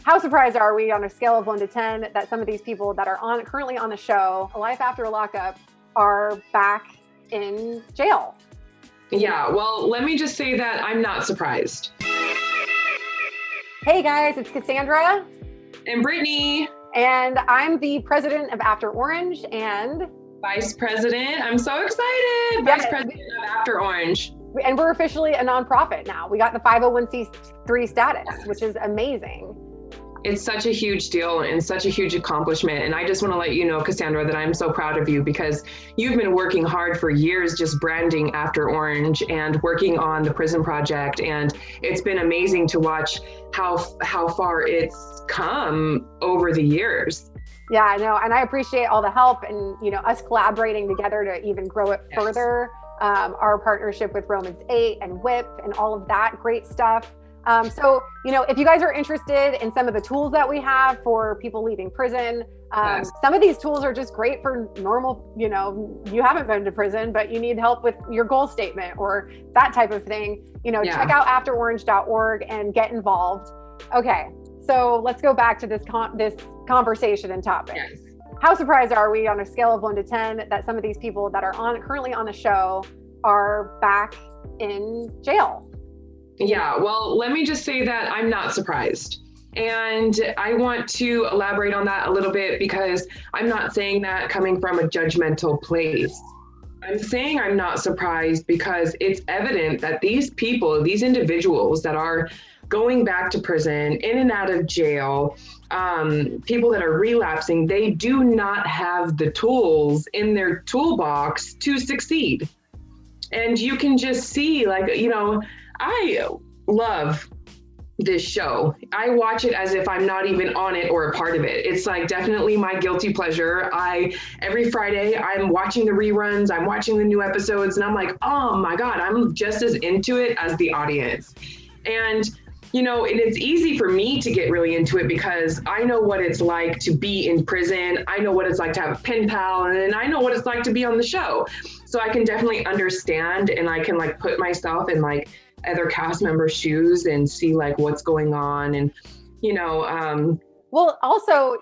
How surprised are we on a scale of 1 to 10 that some of these people that are currently on the show, Life After Lockup, are back in jail? Yeah, well, let me just say that I'm not surprised. Hey guys, it's Cassandra. And Brittany. And I'm the president of After Orange and Vice President. I'm so excited. Yes. Vice President of After Orange. And we're officially a nonprofit now. We got the 501c3 status, Yes. which is amazing. It's such a huge deal and such a huge accomplishment. And I just want to let you know, Cassandra, that I'm so proud of you because you've been working hard for years just branding After Orange and working on the prison project. And it's been amazing to watch how far it's come over the years. Yeah, I know. And I appreciate all the help and, us collaborating together to even grow it Yes. further. Our partnership with Romans 8 and WHIP and all of that great stuff. So, if you guys are interested in some of the tools that we have for people leaving prison, Yes. some of these tools are just great for normal, you haven't been to prison, but you need help with your goal statement or that type of thing. Yeah. Check out afterorange.org and get involved. Okay, so let's go back to this conversation and topic. Yes. How surprised are we on a scale of 1 to 10 that some of these people that are currently on the show are back in jail? Yeah, well, let me just say that I'm not surprised. And I want to elaborate on that a little bit because I'm not saying that coming from a judgmental place. I'm saying I'm not surprised because it's evident that these people, these individuals that are going back to prison, in and out of jail, people that are relapsing, they do not have the tools in their toolbox to succeed. And you can just see, I love this show. I watch it as if I'm not even on it or a part of it. It's definitely my guilty pleasure. Every Friday I'm watching the reruns, I'm watching the new episodes, and I'm like, oh my God, I'm just as into it as the audience. And it's easy for me to get really into it because I know what it's like to be in prison. I know what it's like to have a pen pal, and then I know what it's like to be on the show. So I can definitely understand, and I can put myself in other cast members' shoes and see what's going on. And, Well, also,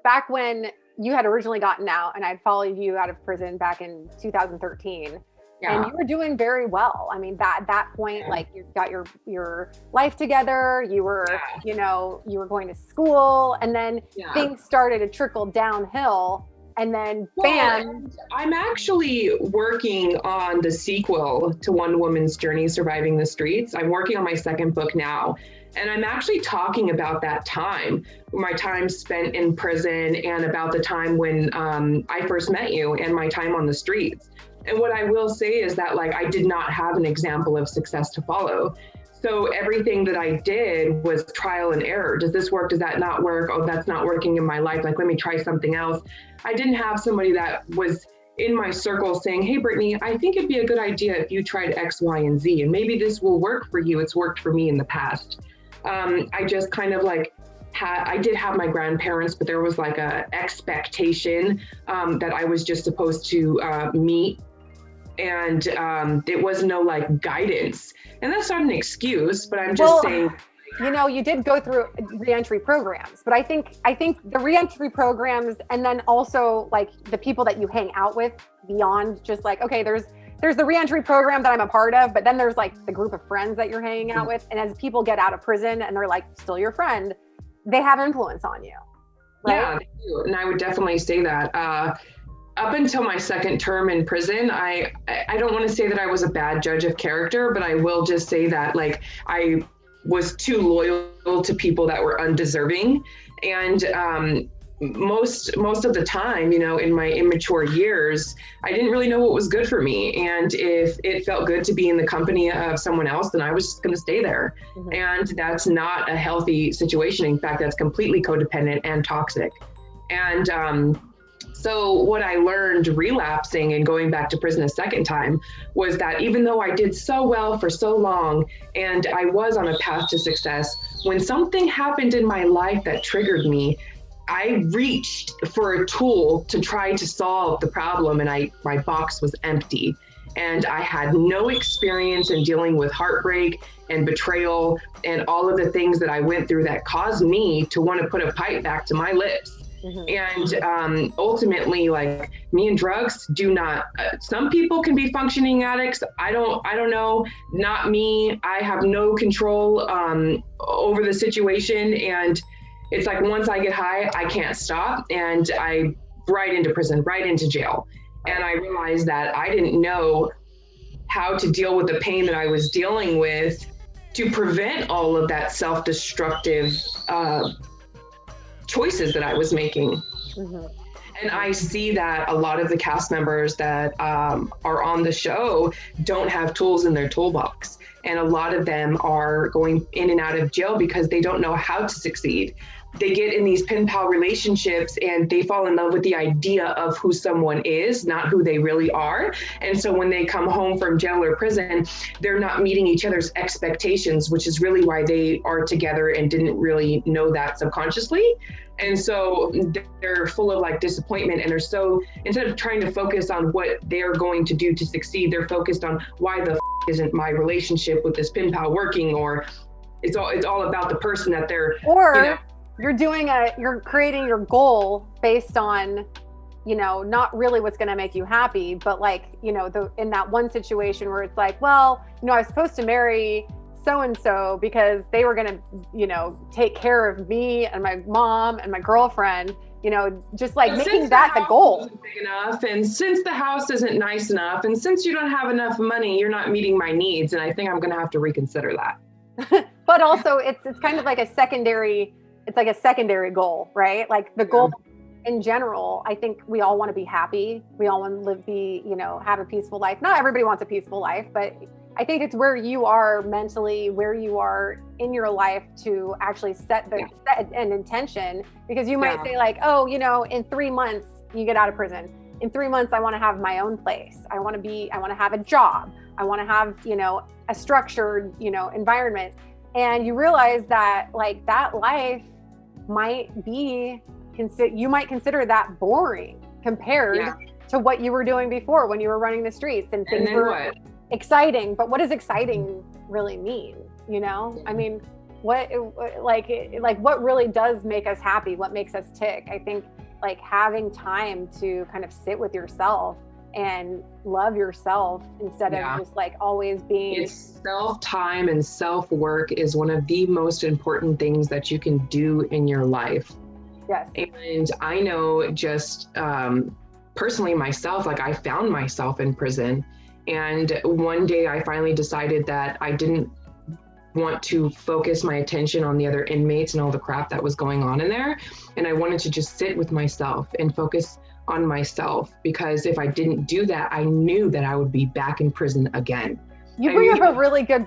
back when you had originally gotten out and I'd followed you out of prison back in 2013, yeah. and you were doing very well. I mean, that point, you got your life together, you were, you were going to school, and then things started to trickle downhill. And then bam. I'm actually working on the sequel to One Woman's Journey, Surviving the Streets. I'm working on my second book now. And I'm actually talking about that time, my time spent in prison and about the time when I first met you and my time on the streets. And what I will say is that I did not have an example of success to follow. So everything that I did was trial and error. Does this work? Does that not work? Oh, that's not working in my life. Let me try something else. I didn't have somebody that was in my circle saying, hey, Brittany, I think it'd be a good idea if you tried X, Y, and Z, and maybe this will work for you. It's worked for me in the past. I just kind of I did have my grandparents, but there was a expectation that I was just supposed to meet. And it was no guidance. And that's not an excuse, but I'm just saying. You did go through reentry programs, but I think the reentry programs, and then also the people that you hang out with beyond just okay, there's the reentry program that I'm a part of, but then there's the group of friends that you're hanging out with. And as people get out of prison and they're still your friend, they have influence on you. Right? Yeah, they do. And I would definitely say that. Up until my second term in prison, I don't want to say that I was a bad judge of character, but I will just say that I was too loyal to people that were undeserving. And most of the time, in my immature years, I didn't really know what was good for me. And if it felt good to be in the company of someone else, then I was just going to stay there. Mm-hmm. And that's not a healthy situation. In fact, that's completely codependent and toxic. And so what I learned relapsing and going back to prison a second time was that even though I did so well for so long and I was on a path to success, when something happened in my life that triggered me, I reached for a tool to try to solve the problem, and my box was empty. And I had no experience in dealing with heartbreak and betrayal and all of the things that I went through that caused me to want to put a pipe back to my lips. And ultimately, like, me and drugs do not, some people can be functioning addicts. I don't know, not me. I have no control over the situation. And it's like, once I get high, I can't stop. And I right into prison, right into jail. And I realized that I didn't know how to deal with the pain that I was dealing with to prevent all of that self-destructive choices that I was making. And I see that a lot of the cast members that are on the show don't have tools in their toolbox. And a lot of them are going in and out of jail because they don't know how to succeed. They get in these pen pal relationships and they fall in love with the idea of who someone is, not who they really are. And so when they come home from jail or prison, they're not meeting each other's expectations, which is really why they are together and didn't really know that subconsciously. And so they're full of like disappointment, and they're so, instead of trying to focus on what they're going to do to succeed, they're focused on why the isn't my relationship with this pen pal working, or it's all about the person that they're, or you're creating your goal based on, not really what's going to make you happy, but like, in that one situation where it's like, well, I was supposed to marry so-and-so because they were going to, take care of me and my mom and my girlfriend, just like making that the goal. Big enough, and since the house isn't nice enough, and since you don't have enough money, you're not meeting my needs. And I think I'm going to have to reconsider that. But also it's kind of like a secondary goal, right? Like the goal in general, I think we all want to be happy. We all want to have a peaceful life. Not everybody wants a peaceful life, but I think it's where you are mentally, where you are in your life to actually set an intention, because you might say like, oh, in 3 months you get out of prison. In 3 months, I want to have my own place. I want to have a job. I want to have, a structured, environment. And you realize that like that life might be, you might consider that boring compared to what you were doing before when you were running the streets and things were exciting. But what does exciting really mean? I mean, what really does make us happy? What makes us tick? I think like having time to kind of sit with yourself and love yourself instead of just like always being. It's self-time and self-work is one of the most important things that you can do in your life. Yes. And I know just personally myself, like I found myself in prison, and one day I finally decided that I didn't want to focus my attention on the other inmates and all the crap that was going on in there. And I wanted to just sit with myself and focus on myself, because if I didn't do that, I knew that I would be back in prison again. You bring up a really good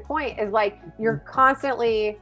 point is like, you're constantly,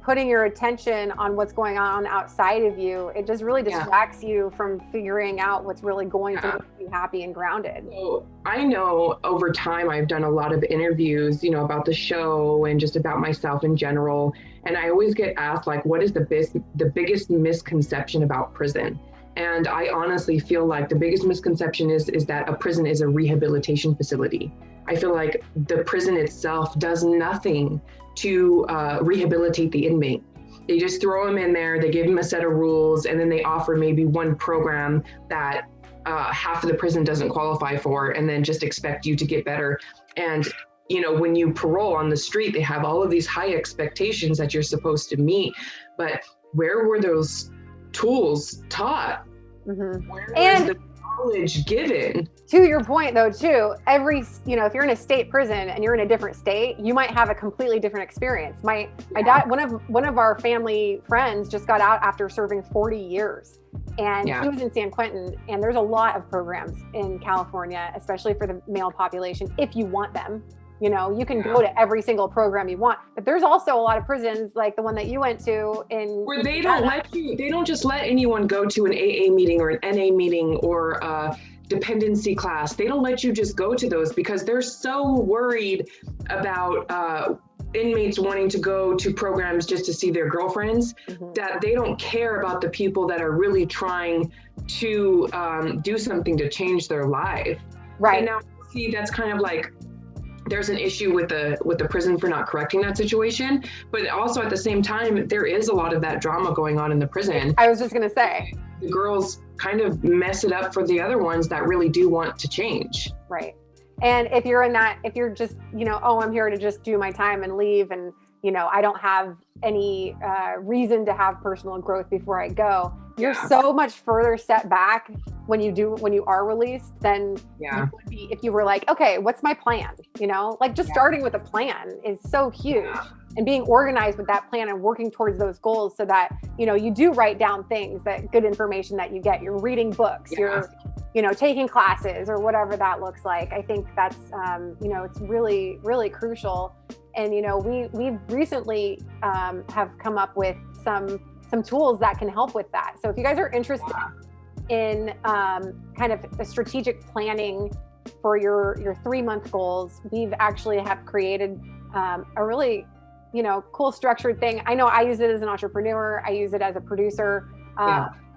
putting your attention on what's going on outside of you. It just really distracts you from figuring out what's really going to make you happy and grounded. So I know over time, I've done a lot of interviews, about the show and just about myself in general. And I always get asked like, what is the biggest misconception about prison? And I honestly feel like the biggest misconception is that a prison is a rehabilitation facility. I feel like the prison itself does nothing to rehabilitate the inmate. They just throw them in there, they give them a set of rules, and then they offer maybe one program that half of the prison doesn't qualify for, and then just expect you to get better. And when you parole on the street, they have all of these high expectations that you're supposed to meet, but where were those tools taught? Mm-hmm. Where was the knowledge given? To your point though, too, if you're in a state prison and you're in a different state, you might have a completely different experience. My dad, one of our family friends just got out after serving 40 years, and he was in San Quentin, and there's a lot of programs in California, especially for the male population, if you want them. You can go to every single program you want, but there's also a lot of prisons like the one that you went to where they don't just let anyone go to an AA meeting or an NA meeting or a dependency class. They don't let you just go to those because they're so worried about inmates wanting to go to programs just to see their girlfriends, that they don't care about the people that are really trying to do something to change their life. Right. And now see, that's kind of like there's an issue with the prison for not correcting that situation, but also at the same time, there is a lot of that drama going on in the prison. I was just going to say, the girls kind of mess it up for the other ones that really do want to change. Right. And if you're just, oh, I'm here to just do my time and leave, and, I don't have any reason to have personal growth before I go, you're so much further set back when you are released than you would be if you were like, okay, what's my plan? Starting with a plan is so huge, and being organized with that plan and working towards those goals so that, you do write down things, that good information that you get, you're reading books, you're, taking classes or whatever that looks like. I think that's, it's really, really crucial. And, we recently have come up with some tools that can help with that. So if you guys are interested in kind of a strategic planning for your 3-month goals, we've actually have created a really, cool structured thing. I know I use it as an entrepreneur. I use it as a producer.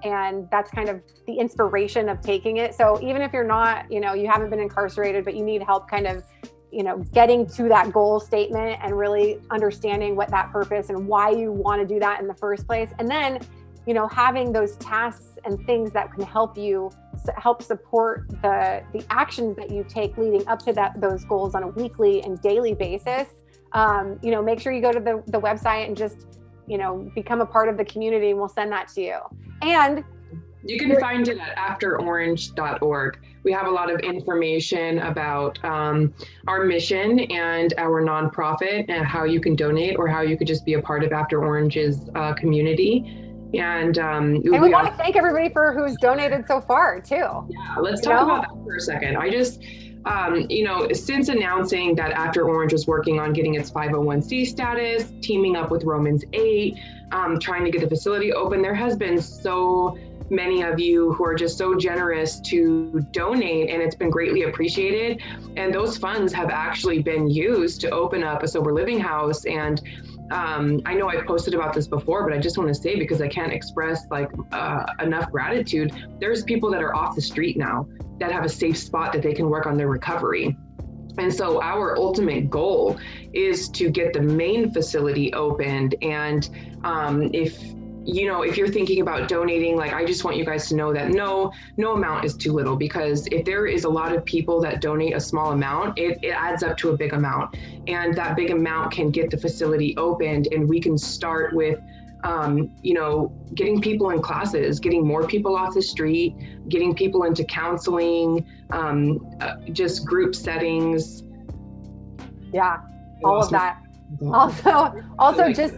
And that's kind of the inspiration of taking it. So even if you're not, you haven't been incarcerated, but you need help kind of, getting to that goal statement and really understanding what that purpose and why you want to do that in the first place. And then, having those tasks and things that can help you help support the actions that you take leading up to those goals on a weekly and daily basis. Make sure you go to the website and just, become a part of the community, and we'll send that to you. And you can find it at afterorange.org. We have a lot of information about our mission and our nonprofit, and how you can donate, or how you could just be a part of After Orange's community. And we want to thank everybody who's donated so far too. Yeah, let's talk about that for a second. I just, since announcing that After Orange was working on getting its 501c status, teaming up with Romans 8, trying to get the facility open, there has been so many of you who are just so generous to donate, and it's been greatly appreciated. And those funds have actually been used to open up a sober living house. And I know I've posted about this before, but I just want to say, because I can't express enough gratitude, there's people that are off the street now that have a safe spot that they can work on their recovery. And so our ultimate goal is to get the main facility opened. And if you're thinking about donating, I just want you guys to know that no amount is too little, because if there is a lot of people that donate a small amount, it adds up to a big amount. And that big amount can get the facility opened, and we can start with, getting people in classes, getting more people off the street, getting people into counseling, just group settings. Yeah, all of that. Also just,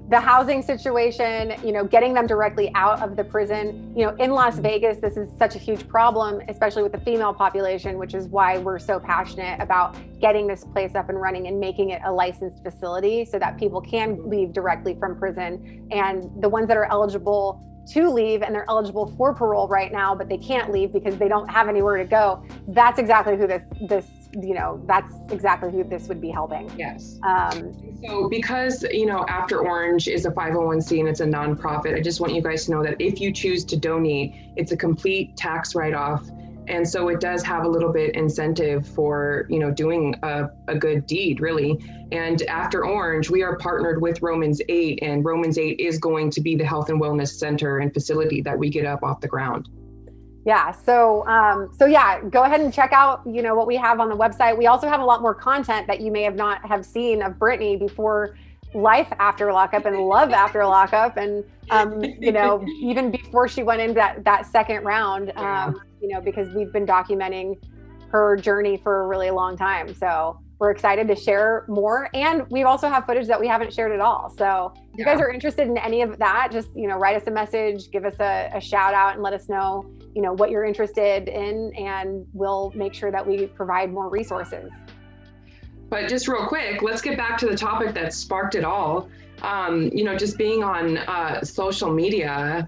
the housing situation, getting them directly out of the prison. In Las Vegas, this is such a huge problem, especially with the female population, which is why we're so passionate about getting this place up and running and making it a licensed facility so that people can leave directly from prison. And the ones that are eligible to leave, and they're eligible for parole right now, but they can't leave because they don't have anywhere to go, that's exactly who that's exactly who this would be helping. Yes. So because, After Orange is a 501c and it's a nonprofit, I just want you guys to know that if you choose to donate, it's a complete tax write-off. And so it does have a little bit incentive for, doing a good deed, really. And After Orange, we are partnered with Romans 8, and Romans 8 is going to be the health and wellness center and facility that we get up off the ground. Yeah. So go ahead and check out, what we have on the website. We also have a lot more content that you may not have seen of Brittany before life after lockup and love after lockup. And, even before she went into that second round, because we've been documenting her journey for a really long time. So we're excited to share more. And we also have footage that we haven't shared at all. So if you guys are interested in any of that, just, write us a message, give us a shout out, and let us know, what you're interested in, and we'll make sure that we provide more resources. But just real quick, let's get back to the topic that sparked it all. Just being on social media,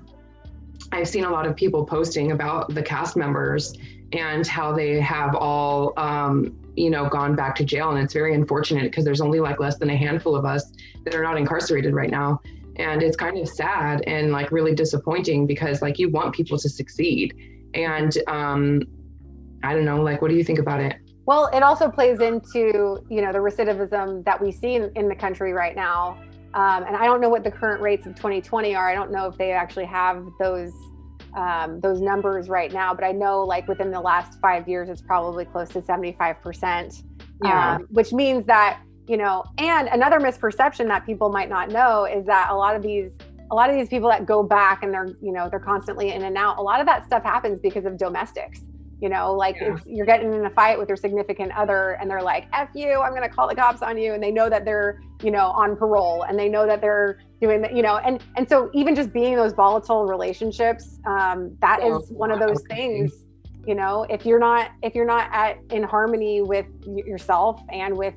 I've seen a lot of people posting about the cast members and how they have all, gone back to jail. And it's very unfortunate, because there's only less than a handful of us that are not incarcerated right now. And it's kind of sad and really disappointing, because you want people to succeed. And I don't know, what do you think about it? Well, it also plays into, the recidivism that we see in the country right now. And I don't know what the current rates of 2020 are. I don't know if they actually have those numbers right now, but I know like within the last 5 years, it's probably close to 75%, which means that, and another misperception that people might not know is that a lot of these people that go back and they're constantly in and out, a lot of that stuff happens because of domestics. You're getting in a fight with your significant other and they're like, F you, I'm going to call the cops on you. And they know that they're, on parole, and they know that they're doing that, and so even just being in those volatile relationships, that is one of those things, if you're not in harmony with yourself and with,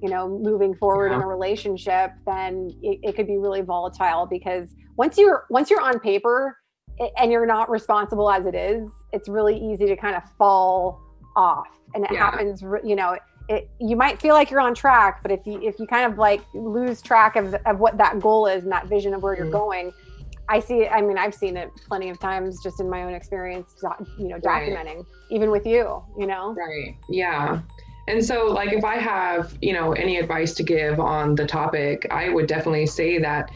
moving forward in a relationship, then it could be really volatile, because once you're on paper and you're not responsible as it is, it's really easy to kind of fall off. And it happens, you might feel like you're on track, but if you kind of like lose track of what that goal is and that vision of where you're going, I've seen it plenty of times just in my own experience, documenting, even with you, Right. Yeah. And so like, if I have, any advice to give on the topic, I would definitely say that,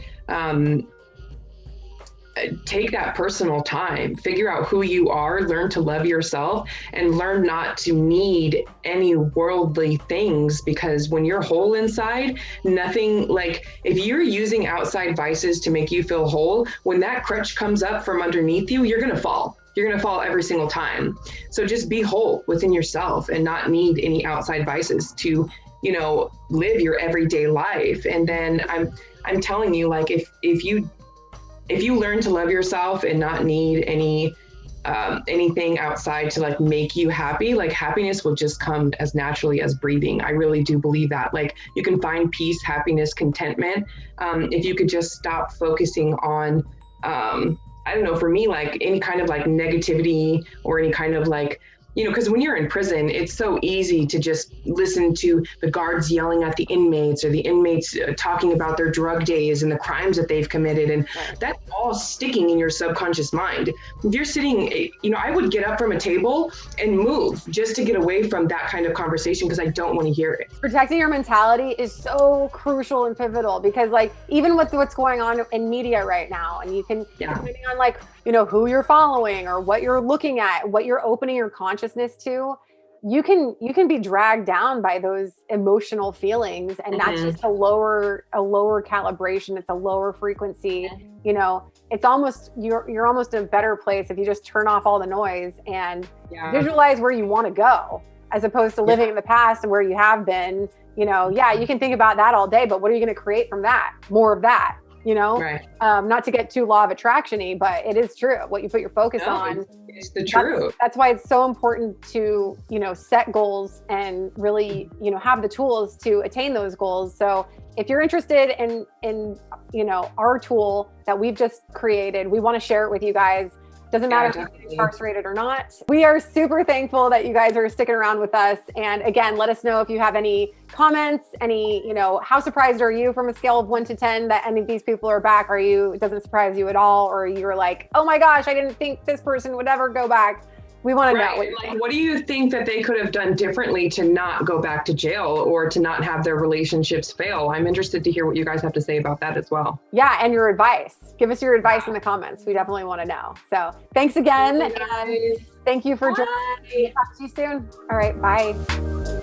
take that personal time, figure out who you are, learn to love yourself, and learn not to need any worldly things, because when you're whole inside, nothing, like if you're using outside vices to make you feel whole, when that crutch comes up from underneath you, you're going to fall. You're going to fall every single time. So just be whole within yourself and not need any outside vices to, live your everyday life. And then I'm telling you, like, if you learn to love yourself and not need anything outside to like make you happy, like happiness will just come as naturally as breathing. I really do believe that. Like you can find peace, happiness, contentment, if you could just stop focusing on, I don't know, for me, like any kind of like negativity or any kind of like, because when you're in prison, it's so easy to just listen to the guards yelling at the inmates, or the inmates talking about their drug days and the crimes that they've committed. And that's all sticking in your subconscious mind. If you're sitting, I would get up from a table and move just to get away from that kind of conversation, because I don't want to hear it. Protecting your mentality is so crucial and pivotal, because like, even with what's going on in media right now, and you can, depending on like, who you're following or what you're looking at, what you're opening your consciousness to, you can be dragged down by those emotional feelings. And that's just a lower calibration. It's a lower frequency. It's almost, you're almost in a better place if you just turn off all the noise and visualize where you want to go, as opposed to living in the past and where you have been. You can think about that all day, but what are you going to create from that? More of that. Right. Not to get too law of attraction-y, but it is true. What you put your focus on, it's the truth. That's why it's so important to, set goals and really, have the tools to attain those goals. So if you're interested in, our tool that we've just created, we want to share it with you guys. Doesn't matter if you're incarcerated or not. We are super thankful that you guys are sticking around with us. And again, let us know if you have any comments, how surprised are you from a scale of 1 to 10 that any of these people are back? It doesn't surprise you at all? Or you're like, oh my gosh, I didn't think this person would ever go back. We want to know. What do you think that they could have done differently to not go back to jail or to not have their relationships fail? I'm interested to hear what you guys have to say about that as well. Yeah, and your advice. Give us your advice in the comments. We definitely want to know. So thanks again. And thank you for joining. Talk to you soon. All right, bye.